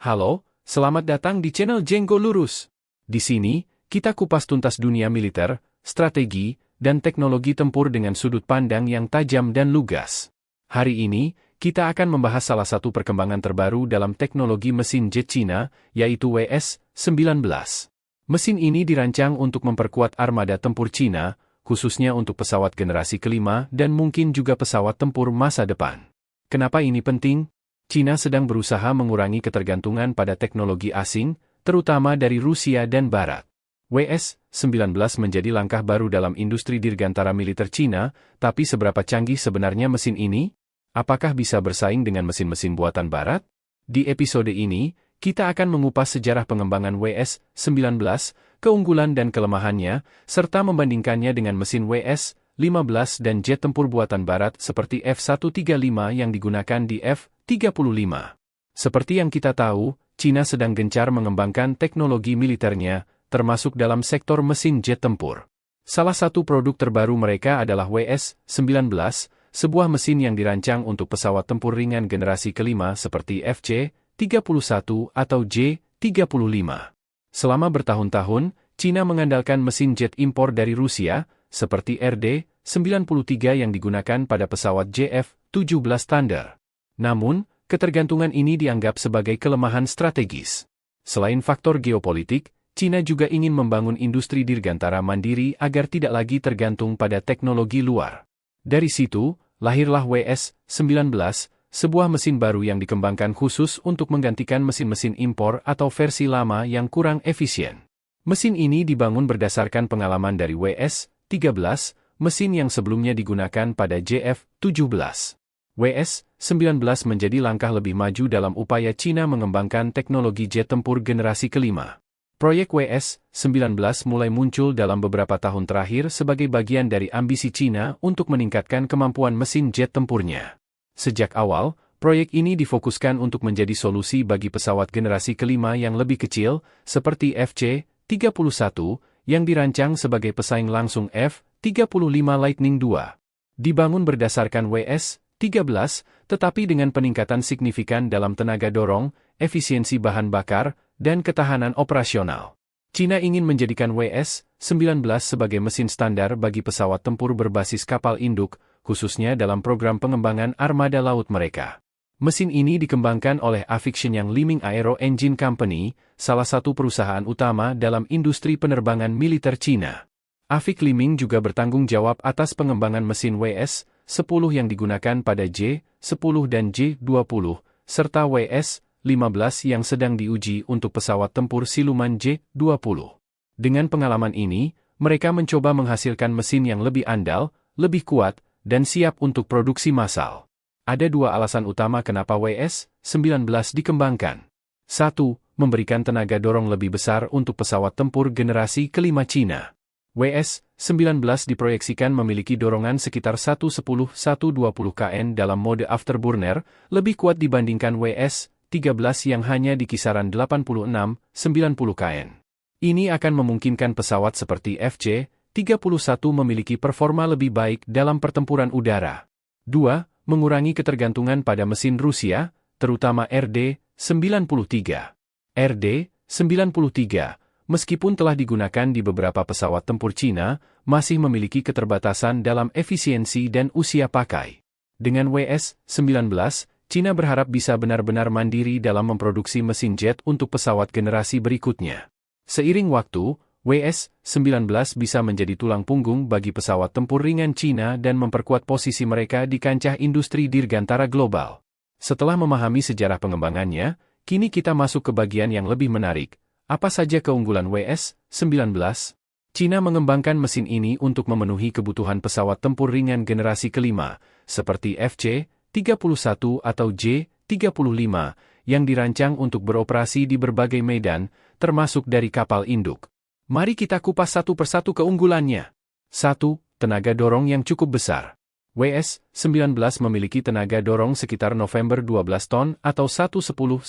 Halo, selamat datang di channel Jenggo Lurus. Di sini, kita kupas tuntas dunia militer, strategi, dan teknologi tempur dengan sudut pandang yang tajam dan lugas. Hari ini, kita akan membahas salah satu perkembangan terbaru dalam teknologi mesin jet Cina, yaitu WS-19. Mesin ini dirancang untuk memperkuat armada tempur Cina, khususnya untuk pesawat generasi kelima dan mungkin juga pesawat tempur masa depan. Kenapa ini penting? Cina sedang berusaha mengurangi ketergantungan pada teknologi asing, terutama dari Rusia dan Barat. WS-19 menjadi langkah baru dalam industri dirgantara militer Cina, tapi seberapa canggih sebenarnya mesin ini? Apakah bisa bersaing dengan mesin-mesin buatan Barat? Di episode ini, kita akan mengupas sejarah pengembangan WS-19, keunggulan dan kelemahannya, serta membandingkannya dengan mesin WS-15 dan jet tempur buatan Barat seperti F-135 yang digunakan di F-35. Seperti yang kita tahu, Cina sedang gencar mengembangkan teknologi militernya, termasuk dalam sektor mesin jet tempur. Salah satu produk terbaru mereka adalah WS-19, sebuah mesin yang dirancang untuk pesawat tempur ringan generasi kelima seperti FC-31 atau J-35. Selama bertahun-tahun, Cina mengandalkan mesin jet impor dari Rusia, seperti RD-93 yang digunakan pada pesawat JF-17 Thunder. Namun, ketergantungan ini dianggap sebagai kelemahan strategis. Selain faktor geopolitik, Cina juga ingin membangun industri dirgantara mandiri agar tidak lagi tergantung pada teknologi luar. Dari situ, lahirlah WS-19, sebuah mesin baru yang dikembangkan khusus untuk menggantikan mesin-mesin impor atau versi lama yang kurang efisien. Mesin ini dibangun berdasarkan pengalaman dari WS-13, mesin yang sebelumnya digunakan pada JF-17. WS-19 menjadi langkah lebih maju dalam upaya Cina mengembangkan teknologi jet tempur generasi kelima. Proyek WS-19 mulai muncul dalam beberapa tahun terakhir sebagai bagian dari ambisi Cina untuk meningkatkan kemampuan mesin jet tempurnya. Sejak awal, proyek ini difokuskan untuk menjadi solusi bagi pesawat generasi kelima yang lebih kecil, seperti FC-31, yang dirancang sebagai pesaing langsung F-35 Lightning II. Dibangun berdasarkan WS-13, tetapi dengan peningkatan signifikan dalam tenaga dorong, efisiensi bahan bakar, dan ketahanan operasional. Cina ingin menjadikan WS-19 sebagai mesin standar bagi pesawat tempur berbasis kapal induk, khususnya dalam program pengembangan armada laut mereka. Mesin ini dikembangkan oleh Avic Shenyang Liming Aero Engine Company, salah satu perusahaan utama dalam industri penerbangan militer Cina. Avic Liming juga bertanggung jawab atas pengembangan mesin WS-10 yang digunakan pada J-10 dan J-20, serta WS-15 yang sedang diuji untuk pesawat tempur siluman J-20. Dengan pengalaman ini, mereka mencoba menghasilkan mesin yang lebih andal, lebih kuat, dan siap untuk produksi massal. Ada dua alasan utama kenapa WS-19 dikembangkan. 1. Memberikan tenaga dorong lebih besar untuk pesawat tempur generasi kelima Cina. WS-19 diproyeksikan memiliki dorongan sekitar 110-120 kN dalam mode afterburner, lebih kuat dibandingkan WS-13 yang hanya di kisaran 86-90 kN. Ini akan memungkinkan pesawat seperti FC-31 memiliki performa lebih baik dalam pertempuran udara. 2. Mengurangi ketergantungan pada mesin Rusia, terutama RD-93. RD-93, meskipun telah digunakan di beberapa pesawat tempur Cina, masih memiliki keterbatasan dalam efisiensi dan usia pakai. Dengan WS-19, Cina berharap bisa benar-benar mandiri dalam memproduksi mesin jet untuk pesawat generasi berikutnya. Seiring waktu, WS-19 bisa menjadi tulang punggung bagi pesawat tempur ringan Cina dan memperkuat posisi mereka di kancah industri dirgantara global. Setelah memahami sejarah pengembangannya, kini kita masuk ke bagian yang lebih menarik. Apa saja keunggulan WS-19? Cina mengembangkan mesin ini untuk memenuhi kebutuhan pesawat tempur ringan generasi kelima, seperti FC-31 atau J-35, yang dirancang untuk beroperasi di berbagai medan, termasuk dari kapal induk. Mari kita kupas satu persatu keunggulannya. 1. Tenaga dorong yang cukup besar. WS-19 memiliki tenaga dorong sekitar November 12 ton atau 110-120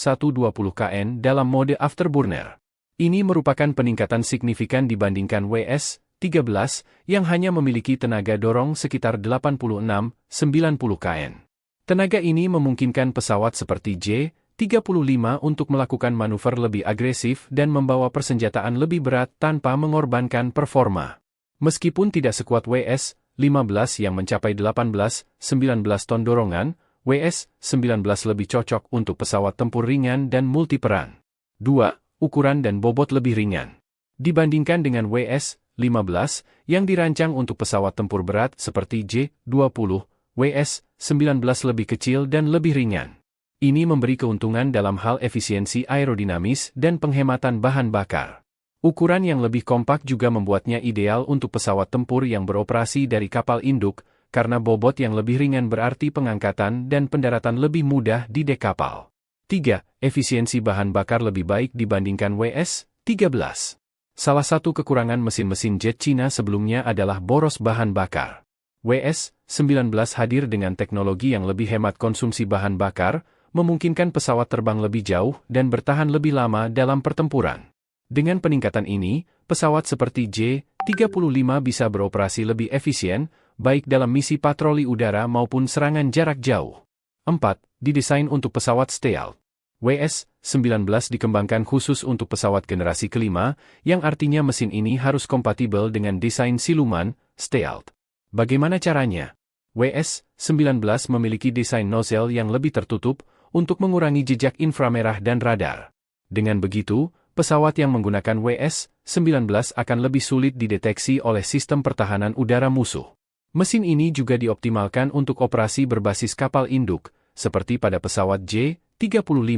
kN dalam mode afterburner. Ini merupakan peningkatan signifikan dibandingkan WS-13 yang hanya memiliki tenaga dorong sekitar 86-90 kN. Tenaga ini memungkinkan pesawat seperti J-35 35 untuk melakukan manuver lebih agresif dan membawa persenjataan lebih berat tanpa mengorbankan performa. Meskipun tidak sekuat WS-15 yang mencapai 18-19 ton dorongan, WS-19 lebih cocok untuk pesawat tempur ringan dan multiperan. 2. Ukuran dan bobot lebih ringan. Dibandingkan dengan WS-15 yang dirancang untuk pesawat tempur berat seperti J-20, WS-19 lebih kecil dan lebih ringan. Ini memberi keuntungan dalam hal efisiensi aerodinamis dan penghematan bahan bakar. Ukuran yang lebih kompak juga membuatnya ideal untuk pesawat tempur yang beroperasi dari kapal induk, karena bobot yang lebih ringan berarti pengangkatan dan pendaratan lebih mudah di dek kapal. 3. Efisiensi bahan bakar lebih baik dibandingkan WS-13. Salah satu kekurangan mesin-mesin jet Cina sebelumnya adalah boros bahan bakar. WS-19 hadir dengan teknologi yang lebih hemat konsumsi bahan bakar, memungkinkan pesawat terbang lebih jauh dan bertahan lebih lama dalam pertempuran. Dengan peningkatan ini, pesawat seperti J-35 bisa beroperasi lebih efisien, baik dalam misi patroli udara maupun serangan jarak jauh. 4. Didesain untuk pesawat stealth. WS-19 dikembangkan khusus untuk pesawat generasi kelima, yang artinya mesin ini harus kompatibel dengan desain siluman, stealth. Bagaimana caranya? WS-19 memiliki desain nozzle yang lebih tertutup, untuk mengurangi jejak inframerah dan radar. Dengan begitu, pesawat yang menggunakan WS-19 akan lebih sulit dideteksi oleh sistem pertahanan udara musuh. Mesin ini juga dioptimalkan untuk operasi berbasis kapal induk, seperti pada pesawat J-35,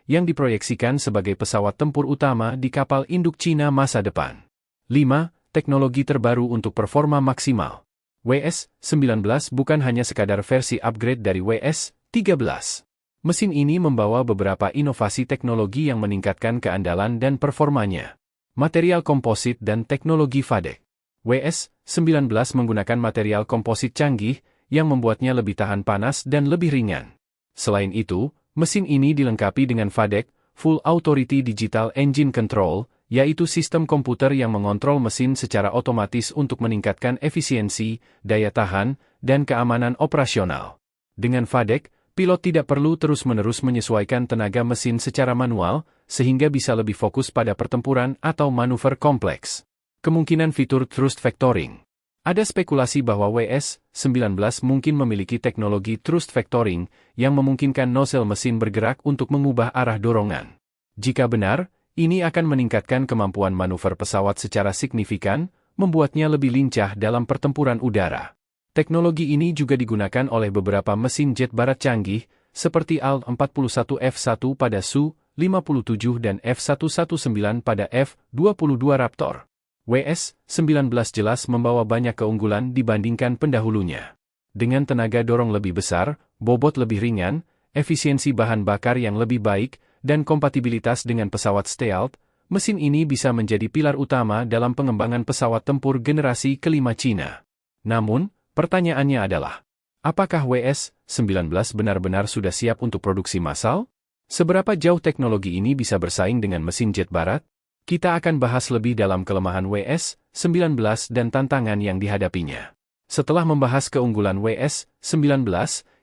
yang diproyeksikan sebagai pesawat tempur utama di kapal induk Cina masa depan. 5. Teknologi terbaru untuk performa maksimal. WS-19 bukan hanya sekadar versi upgrade dari WS-13. Mesin ini membawa beberapa inovasi teknologi yang meningkatkan keandalan dan performanya. Material komposit dan teknologi FADEC. WS-19 menggunakan material komposit canggih yang membuatnya lebih tahan panas dan lebih ringan. Selain itu, mesin ini dilengkapi dengan FADEC, Full Authority Digital Engine Control, yaitu sistem komputer yang mengontrol mesin secara otomatis untuk meningkatkan efisiensi, daya tahan, dan keamanan operasional. Dengan FADEC, pilot tidak perlu terus-menerus menyesuaikan tenaga mesin secara manual, sehingga bisa lebih fokus pada pertempuran atau manuver kompleks. Kemungkinan fitur thrust vectoring. Ada spekulasi bahwa WS-19 mungkin memiliki teknologi thrust vectoring yang memungkinkan nozzle mesin bergerak untuk mengubah arah dorongan. Jika benar, ini akan meningkatkan kemampuan manuver pesawat secara signifikan, membuatnya lebih lincah dalam pertempuran udara. Teknologi ini juga digunakan oleh beberapa mesin jet barat canggih, seperti AL-41F1 pada Su-57 dan F-119 pada F-22 Raptor. WS-19 jelas membawa banyak keunggulan dibandingkan pendahulunya. Dengan tenaga dorong lebih besar, bobot lebih ringan, efisiensi bahan bakar yang lebih baik, dan kompatibilitas dengan pesawat stealth, mesin ini bisa menjadi pilar utama dalam pengembangan pesawat tempur generasi kelima Cina. Namun, pertanyaannya adalah, apakah WS-19 benar-benar sudah siap untuk produksi massal? Seberapa jauh teknologi ini bisa bersaing dengan mesin jet barat? Kita akan bahas lebih dalam kelemahan WS-19 dan tantangan yang dihadapinya. Setelah membahas keunggulan WS-19,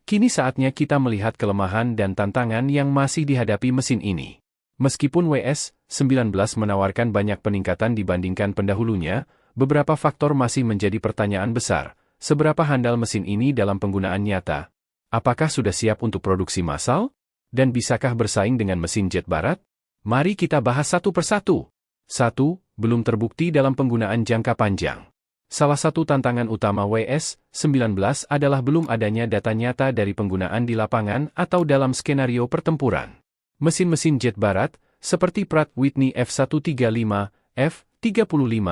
kini saatnya kita melihat kelemahan dan tantangan yang masih dihadapi mesin ini. Meskipun WS-19 menawarkan banyak peningkatan dibandingkan pendahulunya, beberapa faktor masih menjadi pertanyaan besar. Seberapa handal mesin ini dalam penggunaan nyata? Apakah sudah siap untuk produksi massal? Dan bisakah bersaing dengan mesin jet barat? Mari kita bahas satu persatu. 1. Belum terbukti dalam penggunaan jangka panjang. Salah satu tantangan utama WS-19 adalah belum adanya data nyata dari penggunaan di lapangan atau dalam skenario pertempuran. Mesin-mesin jet barat, seperti Pratt Whitney F135, F-35,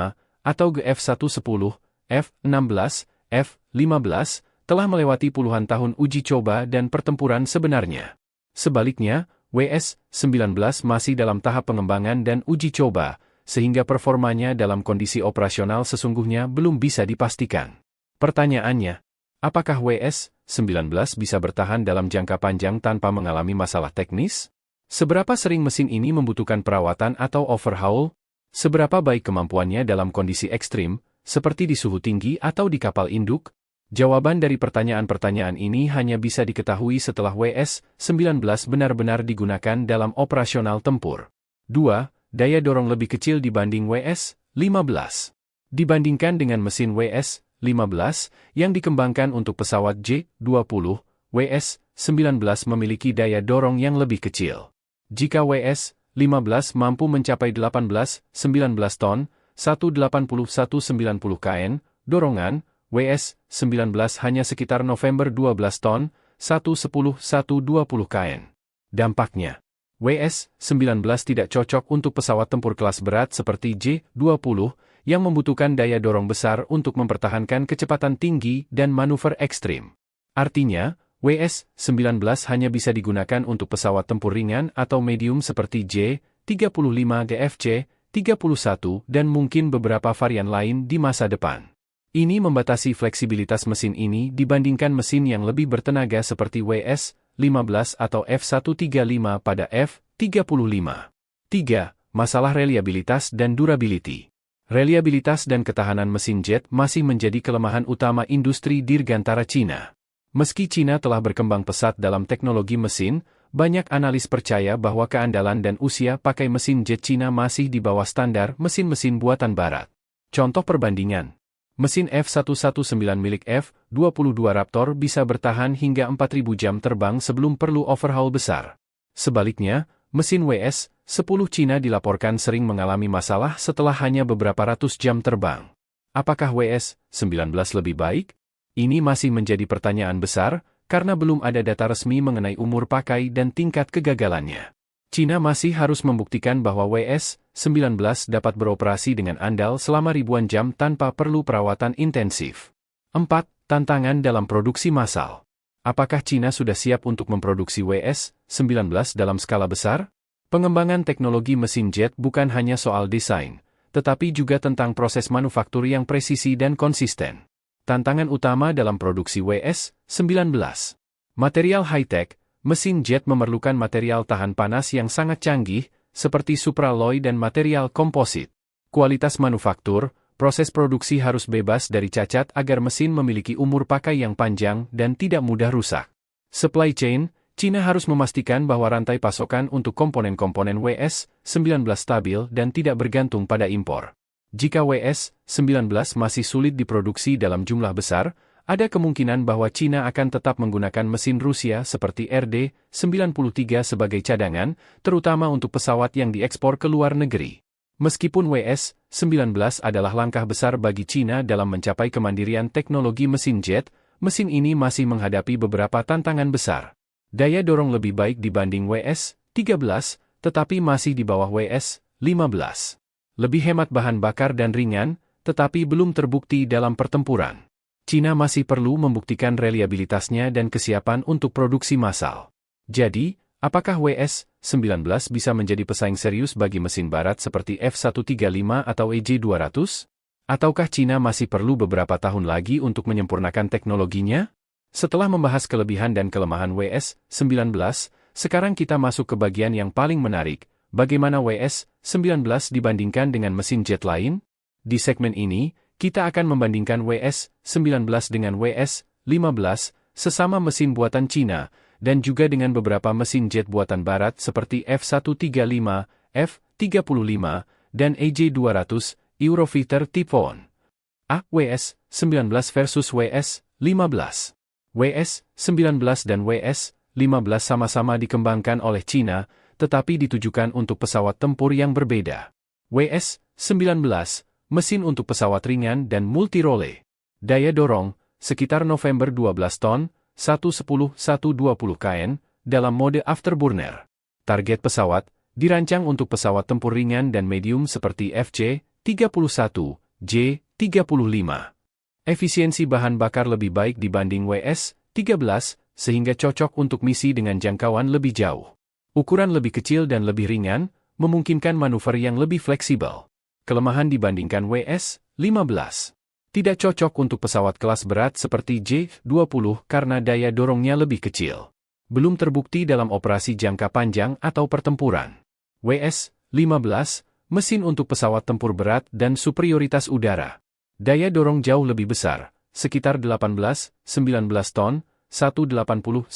atau GF-110, F-16, F-15, telah melewati puluhan tahun uji coba dan pertempuran sebenarnya. Sebaliknya, WS-19 masih dalam tahap pengembangan dan uji coba, sehingga performanya dalam kondisi operasional sesungguhnya belum bisa dipastikan. Pertanyaannya, apakah WS-19 bisa bertahan dalam jangka panjang tanpa mengalami masalah teknis? Seberapa sering mesin ini membutuhkan perawatan atau overhaul? Seberapa baik kemampuannya dalam kondisi ekstrim, seperti di suhu tinggi atau di kapal induk? Jawaban dari pertanyaan-pertanyaan ini hanya bisa diketahui setelah WS-19 benar-benar digunakan dalam operasional tempur. 2. Daya dorong lebih kecil dibanding WS-15. Dibandingkan dengan mesin WS-15 yang dikembangkan untuk pesawat J-20, WS-19 memiliki daya dorong yang lebih kecil. Jika WS-15 mampu mencapai 18-19 ton, 180-190 kN, dorongan, WS-19 hanya sekitar November 12 ton, 110-120 kN. Dampaknya, WS-19 tidak cocok untuk pesawat tempur kelas berat seperti J-20 yang membutuhkan daya dorong besar untuk mempertahankan kecepatan tinggi dan manuver ekstrim. Artinya, WS-19 hanya bisa digunakan untuk pesawat tempur ringan atau medium seperti J-35 DFC, 31 dan mungkin beberapa varian lain di masa depan. Ini membatasi fleksibilitas mesin ini dibandingkan mesin yang lebih bertenaga seperti WS-15 atau F135 pada F-35. 3. Masalah reliabilitas dan durability. Reliabilitas dan ketahanan mesin jet masih menjadi kelemahan utama industri dirgantara Cina. Meski Cina telah berkembang pesat dalam teknologi mesin, banyak analis percaya bahwa keandalan dan usia pakai mesin jet Cina masih di bawah standar mesin-mesin buatan barat. Contoh perbandingan. Mesin F119 milik F-22 Raptor bisa bertahan hingga 4.000 jam terbang sebelum perlu overhaul besar. Sebaliknya, mesin WS-10 Cina dilaporkan sering mengalami masalah setelah hanya beberapa ratus jam terbang. Apakah WS-19 lebih baik? Ini masih menjadi pertanyaan besar, karena belum ada data resmi mengenai umur pakai dan tingkat kegagalannya. Cina masih harus membuktikan bahwa WS-19 dapat beroperasi dengan andal selama ribuan jam tanpa perlu perawatan intensif. 4. Tantangan dalam produksi massal. Apakah Cina sudah siap untuk memproduksi WS-19 dalam skala besar? Pengembangan teknologi mesin jet bukan hanya soal desain, tetapi juga tentang proses manufaktur yang presisi dan konsisten. Tantangan utama dalam produksi WS-19. Material high-tech. Mesin jet memerlukan material tahan panas yang sangat canggih, seperti supralloy dan material komposit. Kualitas manufaktur, proses produksi harus bebas dari cacat agar mesin memiliki umur pakai yang panjang dan tidak mudah rusak. Supply chain, Cina harus memastikan bahwa rantai pasokan untuk komponen-komponen WS-19 stabil dan tidak bergantung pada impor. Jika WS-19 masih sulit diproduksi dalam jumlah besar, ada kemungkinan bahwa Cina akan tetap menggunakan mesin Rusia seperti RD-93 sebagai cadangan, terutama untuk pesawat yang diekspor ke luar negeri. Meskipun WS-19 adalah langkah besar bagi Cina dalam mencapai kemandirian teknologi mesin jet, mesin ini masih menghadapi beberapa tantangan besar. Daya dorong lebih baik dibanding WS-13, tetapi masih di bawah WS-15. Lebih hemat bahan bakar dan ringan, tetapi belum terbukti dalam pertempuran. Cina masih perlu membuktikan reliabilitasnya dan kesiapan untuk produksi massal. Jadi, apakah WS-19 bisa menjadi pesaing serius bagi mesin barat seperti F135 atau EJ200? Ataukah Cina masih perlu beberapa tahun lagi untuk menyempurnakan teknologinya? Setelah membahas kelebihan dan kelemahan WS-19, sekarang kita masuk ke bagian yang paling menarik, bagaimana WS-19 dibandingkan dengan mesin jet lain? Di segmen ini, kita akan membandingkan WS-19 dengan WS-15, sesama mesin buatan Cina, dan juga dengan beberapa mesin jet buatan barat seperti F135, F-35, dan EJ200, Eurofighter Typhoon. A. WS-19 versus WS-15. WS-19 dan WS-15 sama-sama dikembangkan oleh Cina, tetapi ditujukan untuk pesawat tempur yang berbeda. WS-19 mesin untuk pesawat ringan dan multi-role. Daya dorong, sekitar November 12 ton, 110-120 kN, dalam mode afterburner. Target pesawat, dirancang untuk pesawat tempur ringan dan medium seperti FC-31, J-35. Efisiensi bahan bakar lebih baik dibanding WS-13, sehingga cocok untuk misi dengan jangkauan lebih jauh. Ukuran lebih kecil dan lebih ringan, memungkinkan manuver yang lebih fleksibel. Kelemahan dibandingkan WS-15. Tidak cocok untuk pesawat kelas berat seperti J-20 karena daya dorongnya lebih kecil. Belum terbukti dalam operasi jangka panjang atau pertempuran. WS-15, mesin untuk pesawat tempur berat dan superioritas udara. Daya dorong jauh lebih besar, sekitar 18-19 ton, 180-190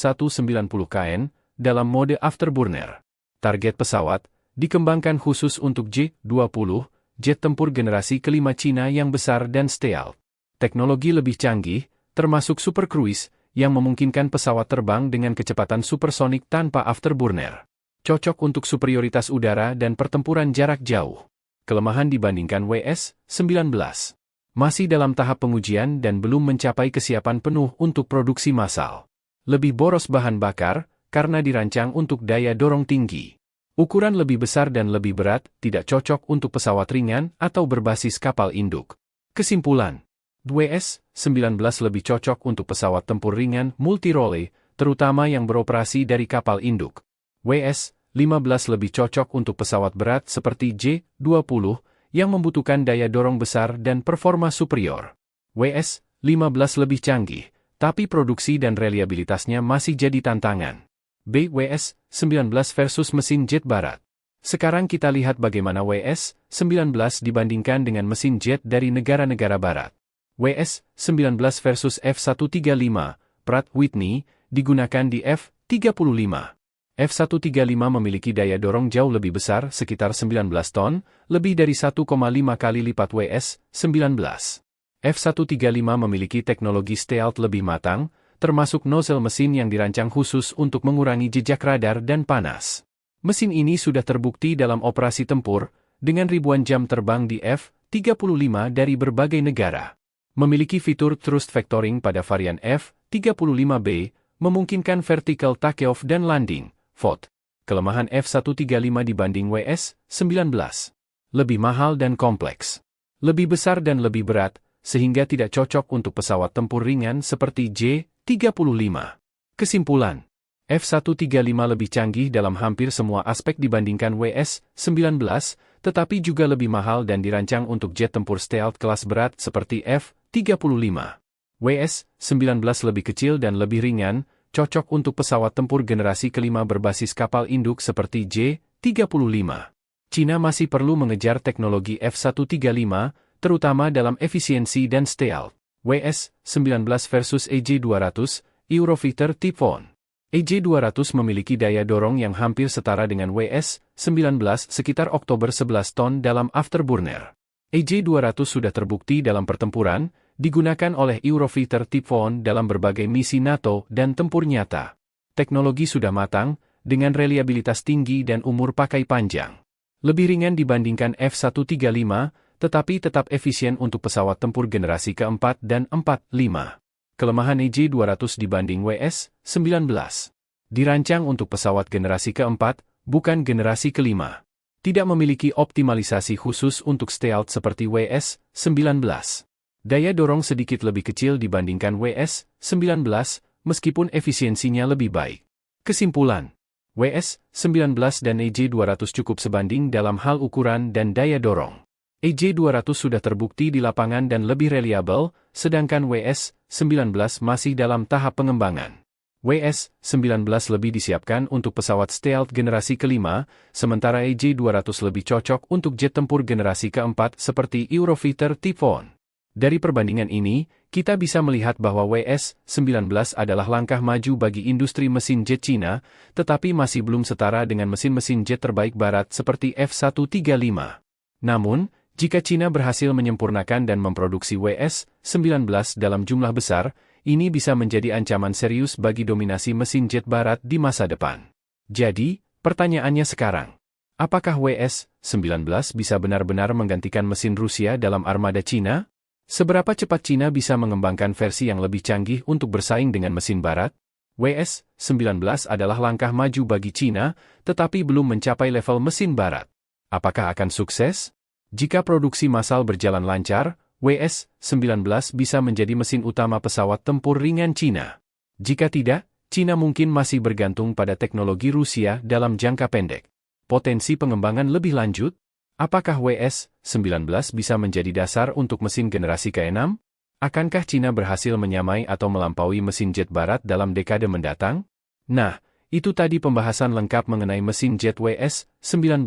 kN, dalam mode afterburner. Target pesawat, dikembangkan khusus untuk J-20, jet tempur generasi kelima Cina yang besar dan stealth. Teknologi lebih canggih, termasuk Super Cruise, yang memungkinkan pesawat terbang dengan kecepatan supersonik tanpa afterburner. Cocok untuk superioritas udara dan pertempuran jarak jauh. Kelemahan dibandingkan WS-19. Masih dalam tahap pengujian dan belum mencapai kesiapan penuh untuk produksi massal. Lebih boros bahan bakar, karena dirancang untuk daya dorong tinggi. Ukuran lebih besar dan lebih berat, tidak cocok untuk pesawat ringan atau berbasis kapal induk. Kesimpulan. WS-19 lebih cocok untuk pesawat tempur ringan multi-role, terutama yang beroperasi dari kapal induk. WS-15 lebih cocok untuk pesawat berat seperti J-20, yang membutuhkan daya dorong besar dan performa superior. WS-15 lebih canggih, tapi produksi dan reliabilitasnya masih jadi tantangan. WS-19 versus mesin jet barat. Sekarang kita lihat bagaimana WS-19 dibandingkan dengan mesin jet dari negara-negara barat. WS-19 versus F-135, Pratt Whitney, digunakan di F-35. F-135 memiliki daya dorong jauh lebih besar, sekitar 19 ton, lebih dari 1,5 kali lipat WS-19. F-135 memiliki teknologi stealth lebih matang, termasuk nozzle mesin yang dirancang khusus untuk mengurangi jejak radar dan panas. Mesin ini sudah terbukti dalam operasi tempur, dengan ribuan jam terbang di F-35 dari berbagai negara. Memiliki fitur thrust vectoring pada varian F-35B, memungkinkan vertical takeoff dan landing, VOT. Kelemahan F-135 dibanding WS-19. Lebih mahal dan kompleks. Lebih besar dan lebih berat, sehingga tidak cocok untuk pesawat tempur ringan seperti J-35. Kesimpulan. F-135 lebih canggih dalam hampir semua aspek dibandingkan WS-19, tetapi juga lebih mahal dan dirancang untuk jet tempur stealth kelas berat seperti F-35. WS-19 lebih kecil dan lebih ringan, cocok untuk pesawat tempur generasi kelima berbasis kapal induk seperti J-35. Cina masih perlu mengejar teknologi F-135, terutama dalam efisiensi dan stealth. WS-19 versus EJ-200, Eurofighter Typhoon. EJ-200 memiliki daya dorong yang hampir setara dengan WS-19 sekitar Oktober 11 ton dalam afterburner. EJ-200 sudah terbukti dalam pertempuran, digunakan oleh Eurofighter Typhoon dalam berbagai misi NATO dan tempur nyata. Teknologi sudah matang, dengan reliabilitas tinggi dan umur pakai panjang. Lebih ringan dibandingkan F-135, tetapi tetap efisien untuk pesawat tempur generasi keempat dan 4-5. Kelemahan EJ-200 dibanding WS-19. Dirancang untuk pesawat generasi keempat, bukan generasi kelima. Tidak memiliki optimalisasi khusus untuk stealth seperti WS-19. Daya dorong sedikit lebih kecil dibandingkan WS-19, meskipun efisiensinya lebih baik. Kesimpulan. WS-19 dan EJ-200 cukup sebanding dalam hal ukuran dan daya dorong. EJ-200 sudah terbukti di lapangan dan lebih reliabel, sedangkan WS-19 masih dalam tahap pengembangan. WS-19 lebih disiapkan untuk pesawat stealth generasi kelima, sementara EJ-200 lebih cocok untuk jet tempur generasi keempat seperti Eurofighter Typhoon. Dari perbandingan ini, kita bisa melihat bahwa WS-19 adalah langkah maju bagi industri mesin jet Cina, tetapi masih belum setara dengan mesin-mesin jet terbaik barat seperti F-135. Namun, jika Cina berhasil menyempurnakan dan memproduksi WS-19 dalam jumlah besar, ini bisa menjadi ancaman serius bagi dominasi mesin jet barat di masa depan. Jadi, pertanyaannya sekarang, apakah WS-19 bisa benar-benar menggantikan mesin Rusia dalam armada Cina? Seberapa cepat Cina bisa mengembangkan versi yang lebih canggih untuk bersaing dengan mesin barat? WS-19 adalah langkah maju bagi Cina, tetapi belum mencapai level mesin barat. Apakah akan sukses? Jika produksi massal berjalan lancar, WS-19 bisa menjadi mesin utama pesawat tempur ringan Cina. Jika tidak, Cina mungkin masih bergantung pada teknologi Rusia dalam jangka pendek. Potensi pengembangan lebih lanjut? Apakah WS-19 bisa menjadi dasar untuk mesin generasi ke-6? Akankah Cina berhasil menyamai atau melampaui mesin jet barat dalam dekade mendatang? Nah, itu tadi pembahasan lengkap mengenai mesin jet WS-19,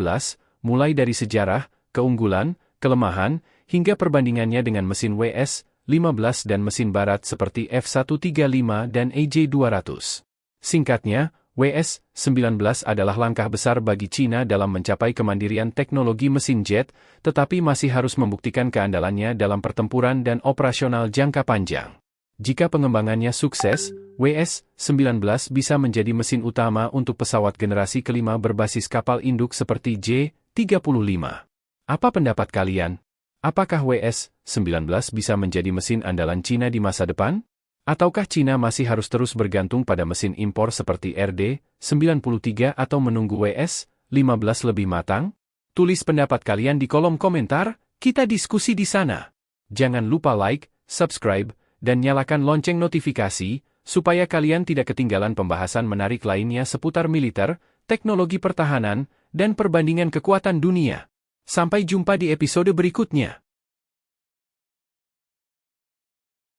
mulai dari sejarah, keunggulan, kelemahan, hingga perbandingannya dengan mesin WS-15 F-15 dan mesin barat seperti F-135 dan AJ-200. Singkatnya, WS-19 adalah langkah besar bagi China dalam mencapai kemandirian teknologi mesin jet, tetapi masih harus membuktikan keandalannya dalam pertempuran dan operasional jangka panjang. Jika pengembangannya sukses, WS-19 bisa menjadi mesin utama untuk pesawat generasi kelima berbasis kapal induk seperti J-35. Apa pendapat kalian? Apakah WS-19 bisa menjadi mesin andalan China di masa depan? Ataukah China masih harus terus bergantung pada mesin impor seperti RD-93 atau menunggu WS-15 lebih matang? Tulis pendapat kalian di kolom komentar, kita diskusi di sana. Jangan lupa like, subscribe, dan nyalakan lonceng notifikasi, supaya kalian tidak ketinggalan pembahasan menarik lainnya seputar militer, teknologi pertahanan, dan perbandingan kekuatan dunia. Sampai jumpa di episode berikutnya.